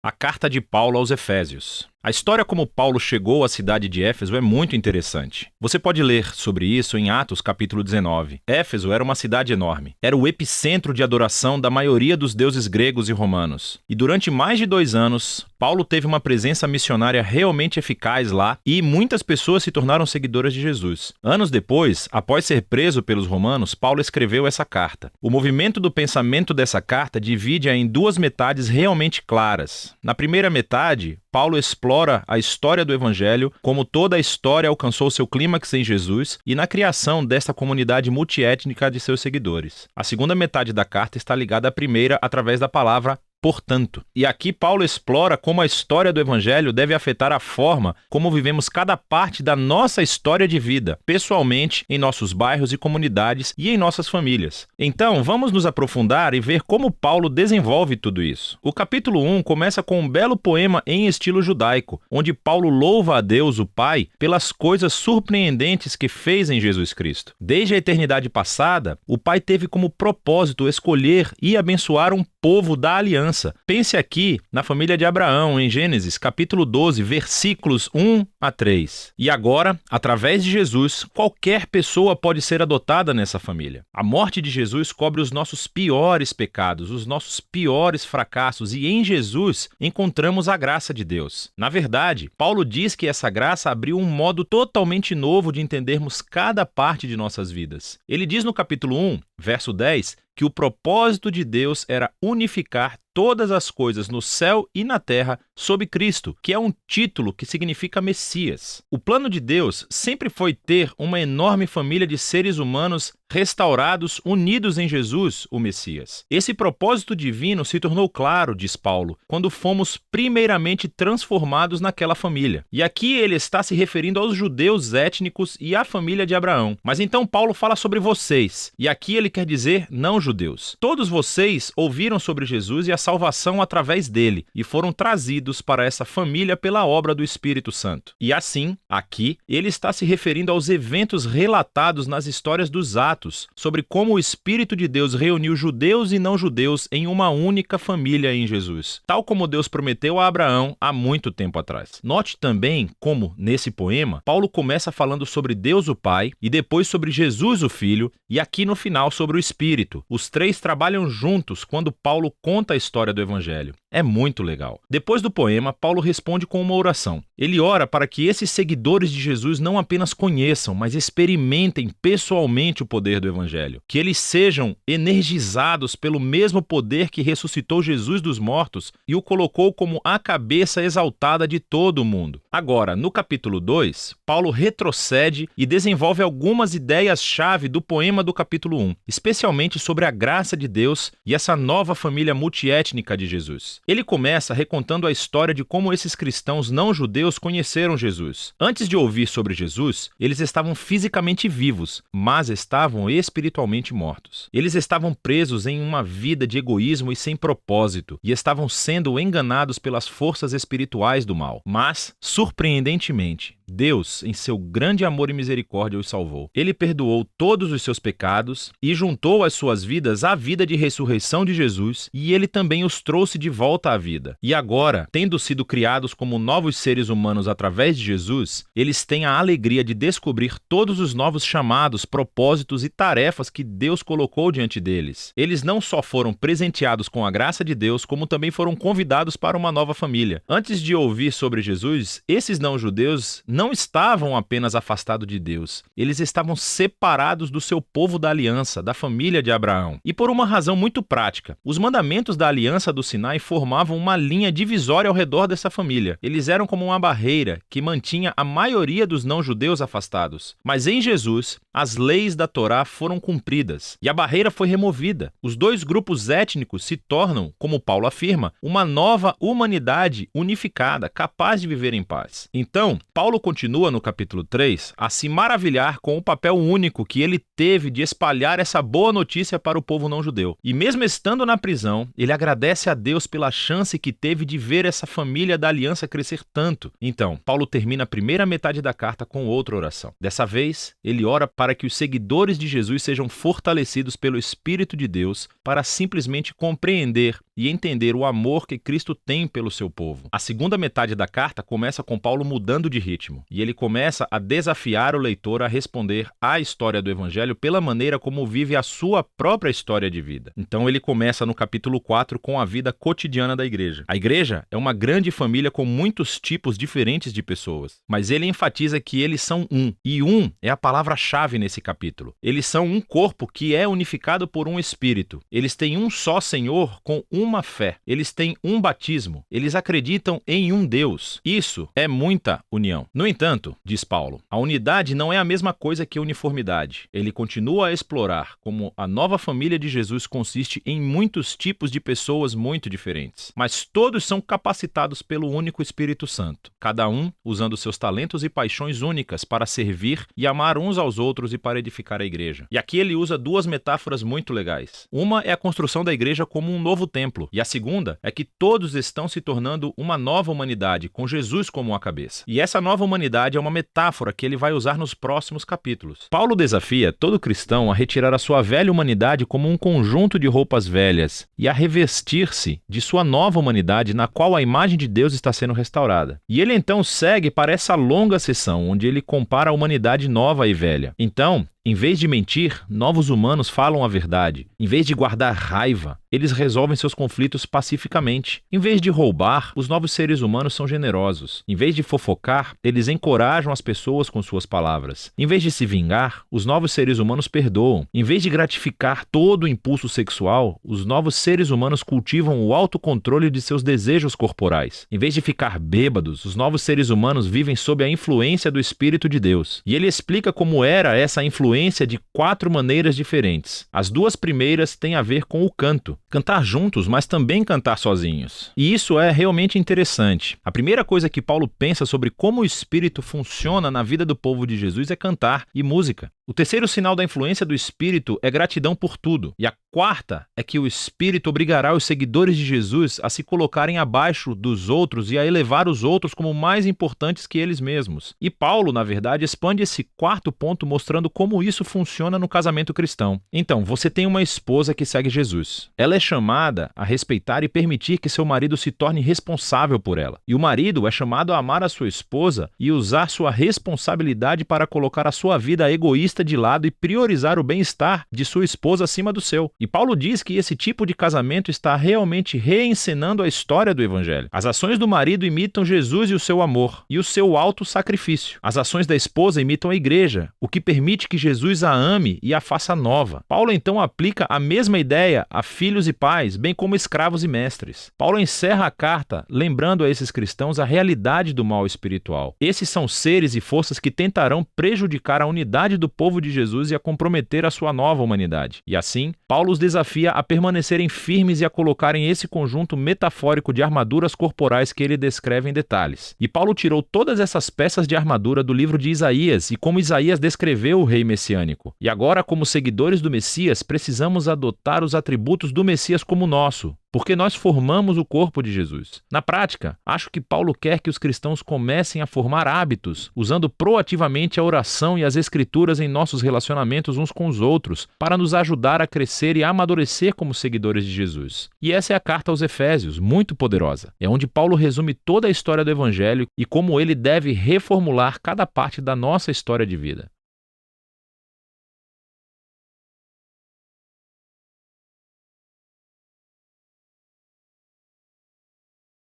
A carta de Paulo aos Efésios. A história como Paulo chegou à cidade de Éfeso é muito interessante. Você pode ler sobre isso em Atos capítulo 19. Éfeso era uma cidade enorme. Era o epicentro de adoração da maioria dos deuses gregos e romanos. E durante mais de 2 anos, Paulo teve uma presença missionária realmente eficaz lá e muitas pessoas se tornaram seguidoras de Jesus. Anos depois, após ser preso pelos romanos, Paulo escreveu essa carta. O movimento do pensamento dessa carta divide-a em 2 metades realmente claras. Na primeira metade, Paulo explora a história do Evangelho, como toda a história alcançou seu clímax em Jesus e na criação desta comunidade multiétnica de seus seguidores. A segunda metade da carta está ligada à primeira através da palavra portanto. E aqui Paulo explora como a história do Evangelho deve afetar a forma como vivemos cada parte da nossa história de vida, pessoalmente, em nossos bairros e comunidades e em nossas famílias. Então, vamos nos aprofundar e ver como Paulo desenvolve tudo isso. O capítulo 1 começa com um belo poema em estilo judaico, onde Paulo louva a Deus, o Pai, pelas coisas surpreendentes que fez em Jesus Cristo. Desde a eternidade passada, o Pai teve como propósito escolher e abençoar um povo da aliança. Pense aqui na família de Abraão, em Gênesis, capítulo 12, versículos 1 a 3. E agora, através de Jesus, qualquer pessoa pode ser adotada nessa família. A morte de Jesus cobre os nossos piores pecados, os nossos piores fracassos, e em Jesus encontramos a graça de Deus. Na verdade, Paulo diz que essa graça abriu um modo totalmente novo de entendermos cada parte de nossas vidas. Ele diz no capítulo 1, verso 10, que o propósito de Deus era unificar todas as coisas no céu e na terra sob Cristo, que é um título que significa Messias. O plano de Deus sempre foi ter uma enorme família de seres humanos restaurados, unidos em Jesus, o Messias. Esse propósito divino se tornou claro, diz Paulo, quando fomos primeiramente transformados naquela família. E aqui ele está se referindo aos judeus étnicos e à família de Abraão. Mas então Paulo fala sobre vocês, e aqui ele quer dizer não judeus. Todos vocês ouviram sobre Jesus e a salvação através dele, e foram trazidos para essa família pela obra do Espírito Santo. E assim, aqui, ele está se referindo aos eventos relatados nas histórias dos Atos, sobre como o Espírito de Deus reuniu judeus e não judeus em uma única família em Jesus, tal como Deus prometeu a Abraão há muito tempo atrás. Note também como, nesse poema, Paulo começa falando sobre Deus o Pai, e depois sobre Jesus o Filho, e aqui no final sobre o Espírito. Os 3 trabalham juntos quando Paulo conta a história do Evangelho. É muito legal. Depois do poema, Paulo responde com uma oração. Ele ora para que esses seguidores de Jesus não apenas conheçam, mas experimentem pessoalmente o poder do Evangelho. Que eles sejam energizados pelo mesmo poder que ressuscitou Jesus dos mortos e o colocou como a cabeça exaltada de todo o mundo. Agora, no capítulo 2, Paulo retrocede e desenvolve algumas ideias-chave do poema do capítulo 1, especialmente sobre a graça de Deus e essa nova família multiétnica de Jesus. Ele começa recontando a história de como esses cristãos não judeus conheceram Jesus. Antes de ouvir sobre Jesus, eles estavam fisicamente vivos, mas estavam espiritualmente mortos. Eles estavam presos em uma vida de egoísmo e sem propósito, e estavam sendo enganados pelas forças espirituais do mal. Mas, surpreendentemente, Deus, em seu grande amor e misericórdia, os salvou. Ele perdoou todos os seus pecados e juntou as suas vidas à vida de ressurreição de Jesus, e ele também os trouxe de volta à vida. E agora, tendo sido criados como novos seres humanos através de Jesus, eles têm a alegria de descobrir todos os novos chamados, propósitos e tarefas que Deus colocou diante deles. Eles não só foram presenteados com a graça de Deus, como também foram convidados para uma nova família. Antes de ouvir sobre Jesus, esses não-judeus não estavam apenas afastados de Deus, eles estavam separados do seu povo da aliança, da família de Abraão. E por uma razão muito prática, os mandamentos da aliança do Sinai formavam uma linha divisória ao redor dessa família. Eles eram como uma barreira que mantinha a maioria dos não-judeus afastados. Mas em Jesus, as leis da Torá foram cumpridas e a barreira foi removida. Os 2 grupos étnicos se tornam, como Paulo afirma, uma nova humanidade unificada, capaz de viver em paz. Então, Paulo continua no capítulo 3 a se maravilhar com o papel único que ele teve de espalhar essa boa notícia para o povo não judeu. E mesmo estando na prisão, ele agradece a Deus pela chance que teve de ver essa família da aliança crescer tanto. Então, Paulo termina a primeira metade da carta com outra oração. Dessa vez, ele ora para que os seguidores de Jesus sejam fortalecidos pelo Espírito de Deus para simplesmente compreender e entender o amor que Cristo tem pelo seu povo. A segunda metade da carta começa com Paulo mudando de ritmo, e ele começa a desafiar o leitor a responder à história do Evangelho pela maneira como vive a sua própria história de vida. Então ele começa no capítulo 4 com a vida cotidiana da igreja. A igreja é uma grande família com muitos tipos diferentes de pessoas, mas ele enfatiza que eles são um, e um é a palavra-chave nesse capítulo. Eles são um corpo que é unificado por um Espírito. Eles têm um só Senhor com uma fé. Eles têm um batismo. Eles acreditam em um Deus. Isso é muita união. No entanto, diz Paulo, a unidade não é a mesma coisa que uniformidade. Ele continua a explorar como a nova família de Jesus consiste em muitos tipos de pessoas muito diferentes, mas todos são capacitados pelo único Espírito Santo, cada um usando seus talentos e paixões únicas para servir e amar uns aos outros e para edificar a igreja. E aqui ele usa duas metáforas muito legais. Uma é a construção da igreja como um novo templo, e a segunda é que todos estão se tornando uma nova humanidade, com Jesus como a cabeça. E essa nova humanidade é uma metáfora que ele vai usar nos próximos capítulos. Paulo desafia todo cristão a retirar a sua velha humanidade como um conjunto de roupas velhas e a revestir-se de sua nova humanidade na qual a imagem de Deus está sendo restaurada. E ele então segue para essa longa sessão onde ele compara a humanidade nova e velha. Então, em vez de mentir, novos humanos falam a verdade. Em vez de guardar raiva, eles resolvem seus conflitos pacificamente. Em vez de roubar, os novos seres humanos são generosos. Em vez de fofocar, eles encorajam as pessoas com suas palavras. Em vez de se vingar, os novos seres humanos perdoam. Em vez de gratificar todo o impulso sexual, os novos seres humanos cultivam o autocontrole de seus desejos corporais. Em vez de ficar bêbados, os novos seres humanos vivem sob a influência do Espírito de Deus. E ele explica como era essa influência de 4 maneiras diferentes. As 2 primeiras têm a ver com o canto. Cantar juntos, mas também cantar sozinhos. E isso é realmente interessante. A primeira coisa que Paulo pensa sobre como o Espírito funciona na vida do povo de Jesus é cantar e música. O terceiro sinal da influência do Espírito é gratidão por tudo. E a quarta é que o Espírito obrigará os seguidores de Jesus a se colocarem abaixo dos outros e a elevar os outros como mais importantes que eles mesmos. E Paulo, na verdade, expande esse quarto ponto mostrando como isso funciona no casamento cristão. Então, você tem uma esposa que segue Jesus. Ela é chamada a respeitar e permitir que seu marido se torne responsável por ela. E o marido é chamado a amar a sua esposa e usar sua responsabilidade para colocar a sua vida egoísta de lado e priorizar o bem-estar de sua esposa acima do seu. E Paulo diz que esse tipo de casamento está realmente reencenando a história do Evangelho. As ações do marido imitam Jesus e o seu amor, e o seu auto-sacrifício. As ações da esposa imitam a igreja, o que permite que Jesus a ame e a faça nova. Paulo então aplica a mesma ideia a filhos e pais, bem como escravos e mestres. Paulo encerra a carta lembrando a esses cristãos a realidade do mal espiritual. Esses são seres e forças que tentarão prejudicar a unidade do povo de Jesus e a comprometer a sua nova humanidade. E assim, Paulo os desafia a permanecerem firmes e a colocarem esse conjunto metafórico de armaduras corporais que ele descreve em detalhes. E Paulo tirou todas essas peças de armadura do livro de Isaías e como Isaías descreveu o rei messiânico. E agora, como seguidores do Messias, precisamos adotar os atributos do Messias como nosso, porque nós formamos o corpo de Jesus. Na prática, acho que Paulo quer que os cristãos comecem a formar hábitos, usando proativamente a oração e as escrituras em nossos relacionamentos uns com os outros, para nos ajudar a crescer e a amadurecer como seguidores de Jesus. E essa é a carta aos Efésios, muito poderosa. É onde Paulo resume toda a história do Evangelho e como ele deve reformular cada parte da nossa história de vida.